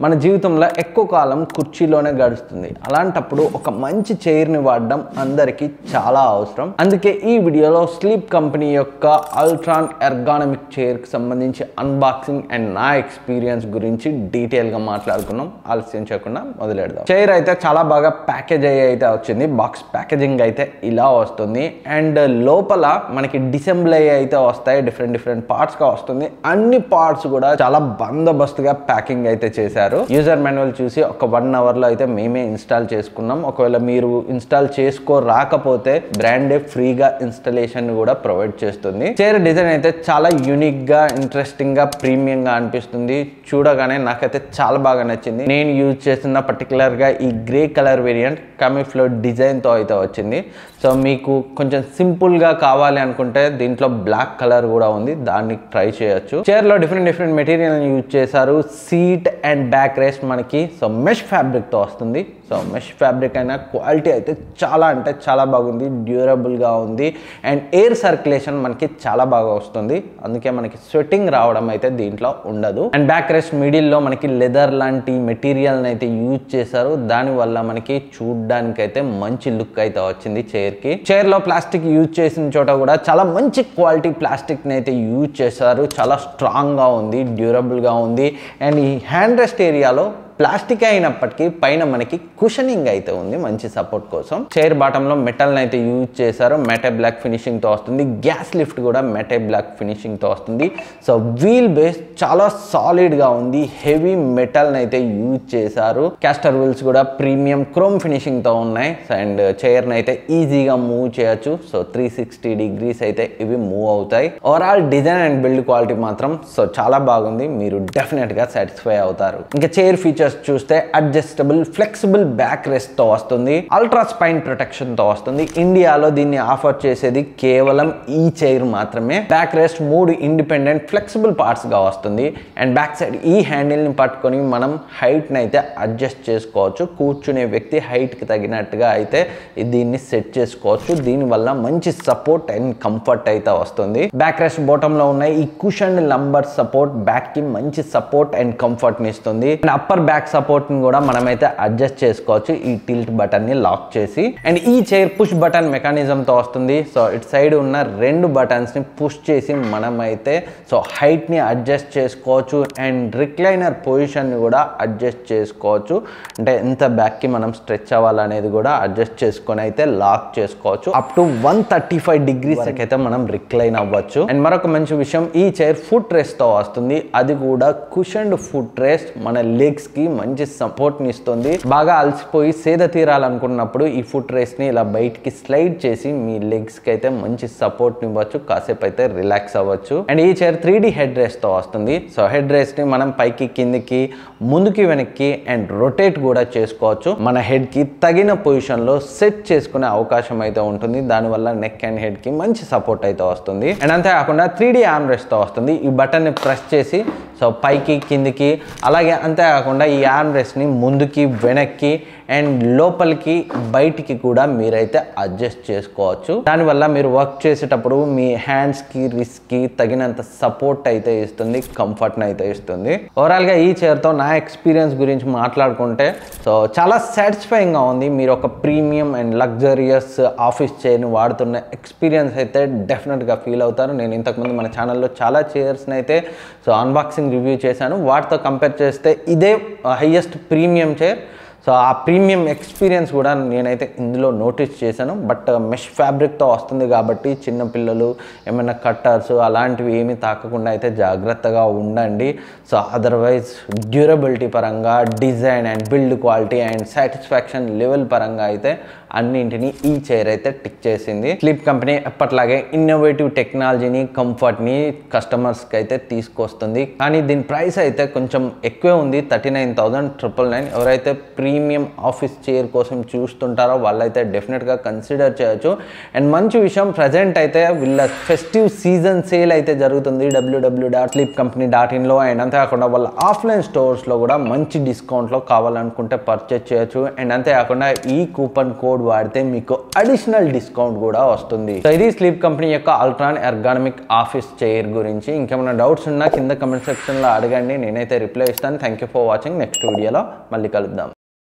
మన జీవితంలో ఎక్కువ కాలం కుర్చీలోనే గడుస్తుంది. అలాంటప్పుడు ఒక మంచి చైర్ని వాడడం అందరికీ చాలా అవసరం. అందుకే ఈ వీడియోలో స్లీప్ కంపెనీ యొక్క అల్ట్రాన్ ఎర్గానమిక్ చైర్కి సంబంధించి అన్బాక్సింగ్ అండ్ నా ఎక్స్పీరియన్స్ గురించి డీటెయిల్గా మాట్లాడుకున్నాం. ఆలస్యం చేయకుండా మొదలెడదాం. చైర్ అయితే చాలా బాగా ప్యాకేజ్ అయితే వచ్చింది. బాక్స్ ప్యాకేజింగ్ అయితే ఇలా వస్తుంది అండ్ లోపల మనకి డిసెంబుల్ అయితే వస్తాయి. డిఫరెంట్ పార్ట్స్గా వస్తుంది. అన్ని పార్ట్స్ కూడా చాలా బందోబస్తుగా ప్యాకింగ్ అయితే చేశారు. యూజర్ మాన్యువల్ చూసి ఒక 1 అవర్లో అయితే మేమే ఇన్స్టాల్ చేసుకున్నాం. ఒకవేళ మీరు ఇన్స్టాల్ రాకపోతే బ్రాండే ఫ్రీగా ఇన్స్టాలేషన్ కూడా ప్రొవైడ్ చేస్తుంది. చైర్ డిజైన్ అయితే చాలా యూనిక్ గా, ఇంట్రెస్టింగ్ గా, ప్రీమియం గా అనిపిస్తుంది. చూడగానే నాకైతే చాలా బాగా నచ్చింది. నేను యూజ్ చేస్తున్న పర్టికులర్ గా ఈ గ్రే కలర్ వేరియంట్ కామిఫ్లో డిజైన్ తో అయితే వచ్చింది. సో మీకు కొంచెం సింపుల్ గా కావాలి అనుకుంటే దీంట్లో బ్లాక్ కలర్ కూడా ఉంది, దాన్ని ట్రై చేయొచ్చు. చైర్ లో డిఫరెంట్ మెటీరియల్ యూజ్ చేశారు. సీట్ అండ్ బ్యాక్ రెస్ట్ మనకి మెష్ ఫ్యాబ్రిక్ తో వస్తుంది. సో మెష్ ఫ్యాబ్రిక్ అయినా క్వాలిటీ అయితే చాలా అంటే చాలా బాగుంది, డ్యూరబుల్ గా ఉంది అండ్ ఎయిర్ సర్క్యులేషన్ మనకి చాలా బాగా వస్తుంది. అందుకే మనకి స్వెట్టింగ్ రావడం అయితే దీంట్లో ఉండదు. అండ్ బ్యాక్ రెస్ట్ మిడిల్ లో మనకి లెదర్ లాంటి మెటీరియల్ అయితే యూజ్ చేశారు. దాని వల్ల మనకి చూడడానికి అయితే మంచి లుక్ అయితే వచ్చింది చైర్ కి. చైర్ లో ప్లాస్టిక్ యూజ్ చేసిన చోట కూడా చాలా మంచి క్వాలిటీ ప్లాస్టిక్ ని అయితే యూజ్ చేశారు. చాలా స్ట్రాంగ్ గా ఉంది, డ్యూరబుల్ గా ఉంది అండ్ ఈ హ్యాండ్ రెస్ట్ ఏరియాలో ప్లాస్టిక్ అయినప్పటికీ పైన మనకి కుషనింగ్ అయితే ఉంది మంచి సపోర్ట్ కోసం. చైర్ బాటమ్ లో మెటల్ అయితే యూజ్ చేశారు. మెటే బ్లాక్ ఫినిషింగ్ తో వస్తుంది. గ్యాస్ లిఫ్ట్ కూడా మెటే బ్లాక్ ఫినిషింగ్ తో వస్తుంది. సో వీల్ బేస్ చాలా సాలిడ్ గా ఉంది. హెవీ మెటల్ అయితే యూజ్ చేశారు. క్యాస్టర్ వీల్స్ కూడా ప్రీమియం క్రోమ్ ఫినిషింగ్ తో ఉన్నాయి అండ్ చైర్ అయితే ఈజీగా మూవ్ చేయొచ్చు. సో 360 degrees అయితే ఇవి మూవ్ అవుతాయి. Overall design and build quality మాత్రం చాలా బాగుంది. మీరు డెఫినెట్ గా సాటిస్ఫై అవుతారు. ఇంకా చైర్ ఫీచర్ చూస్తే అడ్జస్టబుల్ ఫ్లెక్సిబుల్ బ్యాక్ రెస్ట్ తో వస్తుంది. అల్ట్రా స్పైన్ ప్రొటెక్షన్ తో వస్తుంది. ఇండియాలో దీన్ని ఆఫర్ చేసేది కేవలం ఈ చైర్ మాత్రమే. Back rest 3 independent flexible parts గా వస్తుంది అండ్ బ్యాక్ సైడ్ ఈ హ్యాండిల్ ని పట్టుకొని మనం హైట్ ని అయితే అడ్జస్ట్ చేసుకోవచ్చు. కూర్చునే వ్యక్తి హైట్ కి తగినట్టుగా అయితే దీన్ని సెట్ చేసుకోవచ్చు. దీని వల్ల మంచి సపోర్ట్ అండ్ కంఫర్ట్ అయితే వస్తుంది. బ్యాక్ రెస్ట్ బాటమ్ లో ఉన్న ఈ కుషన్ లంబర్ సపోర్ట్ బ్యాక్ కి మంచి సపోర్ట్ అండ్ కంఫర్ట్ ని ఇస్తుంది. అండ్ అప్పర్ బ్యాక్ సపోర్ట్ ని కూడా మనమైతే అడ్జస్ట్ చేసుకోవచ్చు ఈ టిల్ట్ బటన్ ని లాక్ చేసి. అండ్ ఈ చైర్ పుష్ బటన్ మెకానిజం తో వస్తుంది. సో ఇటు సైడ్ ఉన్న 2 బటన్స్ ని పుష్ చేసి మనమైతే హైట్ ని అడ్జస్ట్ చేసుకోవచ్చు అండ్ రిక్లైనర్ పొజిషన్ ని కూడా అడ్జస్ట్ చేసుకోవచ్చు. అంటే ఎంత బ్యాక్ కి మనం స్ట్రెచ్ అవ్వాలనేది కూడా అడ్జస్ట్ చేసుకొని అయితే లాక్ చేసుకోవచ్చు. అప్ టు 135 degrees అయితే మనం రిక్లైన్ అవ్వచ్చు. అండ్ మరొక మంచి విషయం, ఈ చైర్ ఫుట్ రెస్ట్ తో వస్తుంది. అది కూడా కుషన్డ్ ఫుట్ రెస్ట్ మన లెగ్స్ కి మంచి సపోర్ట్ ని ఇస్తుంది. బాగా అలసిపోయి సేద తీరాలనుకున్నప్పుడు ఈ ఫుట్ రెస్ట్ ని ఇలా బయటికి స్లైడ్ చేసి మీ లెగ్స్ కి అయితే మంచి సపోర్ట్ ని ఇవ్వచ్చు. కాసేపు అయితే రిలాక్స్ అవ్వచ్చు. అండ్ ఈ చైర్ 3D హెడ్ రెస్ట్ తో వస్తుంది. సో హెడ్ రెస్ట్ ని మనం పైకి, కిందికి, ముందుకి, వెనక్కి అండ్ రొటేట్ కూడా చేసుకోవచ్చు. మన హెడ్ కి తగిన పొజిషన్ లో సెట్ చేసుకునే అవకాశం అయితే ఉంటుంది. దానివల్ల నెక్ అండ్ హెడ్ కి మంచి సపోర్ట్ అయితే వస్తుంది. అండ్ అంతేకాకుండా 3D ఆర్మ్ రెస్ట్ తో వస్తుంది. ఈ బటన్ ని ప్రెస్ చేసి పైకి, కిందికి, అలాగే అంతేకాకుండా ఈ ఆర్మ్ రెస్ట్ ని ముందుకి, వెనక్కి అండ్ లోపలికి, బయటికి కూడా మీరైతే అడ్జస్ట్ చేసుకోవచ్చు. దానివల్ల మీరు వర్క్ చేసేటప్పుడు మీ హ్యాండ్స్ కి, రిస్ట్ కి తగినంత సపోర్ట్ అయితే ఇస్తుంది, కంఫర్ట్ అయితే ఇస్తుంది. ఓవరాల్ గా ఈ చైర్ తో నా ఎక్స్పీరియన్స్ గురించి మాట్లాడుకుంటే చాలా సాటిస్ఫైయింగ్ గా ఉంది. మీరు ఒక premium and luxurious office chair ని వాడుతున్న ఎక్స్పీరియన్స్ అయితే డెఫినెట్ గా ఫీల్ అవుతారు. నేను ఇంతకుముందు మన ఛానల్లో చాలా చైర్స్ అయితే అన్బాక్సింగ్ రివ్యూ చేశాను. వాటితో కంపేర్ చేస్తే ఇదే హైయెస్ట్ ప్రీమియం చైర్. ఆ ప్రీమియం ఎక్స్పీరియన్స్ కూడా నేనైతే ఇందులో నోటీస్ చేశాను. బట్ మెష్ ఫ్యాబ్రిక్తో వస్తుంది కాబట్టి చిన్నపిల్లలు ఏమైనా కట్టర్స్ అలాంటివి ఏమీ తాకకుండా అయితే జాగ్రత్తగా ఉండండి. అదర్వైజ్ డ్యూరబిలిటీ పరంగా, design and build quality and satisfaction level పరంగా అయితే అన్నింటినీ ఈ చైర్ అయితే టిక్ చేసింది. స్లీప్ కంపెనీ ఎప్పట్లాగే ఇన్నోవేటివ్ టెక్నాలజీని, కంఫర్ట్ని కస్టమర్స్కి అయితే తీసుకొస్తుంది. కానీ దీని ప్రైస్ అయితే కొంచెం ఎక్కువే ఉంది. 39,999. ఎవరైతే ప్రీమియం ఆఫీస్ చైర్ కోసం చూస్తుంటారో వాళ్ళైతే డెఫినెట్గా కన్సిడర్ చేయొచ్చు. అండ్ మంచి విషయం, ప్రజెంట్ అయితే వీళ్ళ ఫెస్టివ్ సీజన్ సేల్ అయితే జరుగుతుంది www.sleepcompany.in అండ్ అంతేకాకుండా వాళ్ళ ఆఫ్లైన్ స్టోర్స్లో కూడా మంచి డిస్కౌంట్లో కావాలనుకుంటే పర్చేజ్ చేయొచ్చు. అండ్ అంతేకాకుండా ఈ కూపన్ కోడ్ వాడితే మీకు అడిషనల్ డిస్కౌంట్ కూడా వస్తుంది. సో ఇది స్లీప్ కంపెనీ యొక్క అల్ట్రాన్ ఎర్గానమిక్ ఆఫీస్ చైర్ గురించి. ఇంకేమైనా డౌట్స్ ఉన్నా కింద కమెంట్ సెక్షన్లో అడగండి, నేనైతే రిప్లై ఇస్తాను. Thank you for watching. Next వీడియోలో మళ్ళీ కలుద్దాం.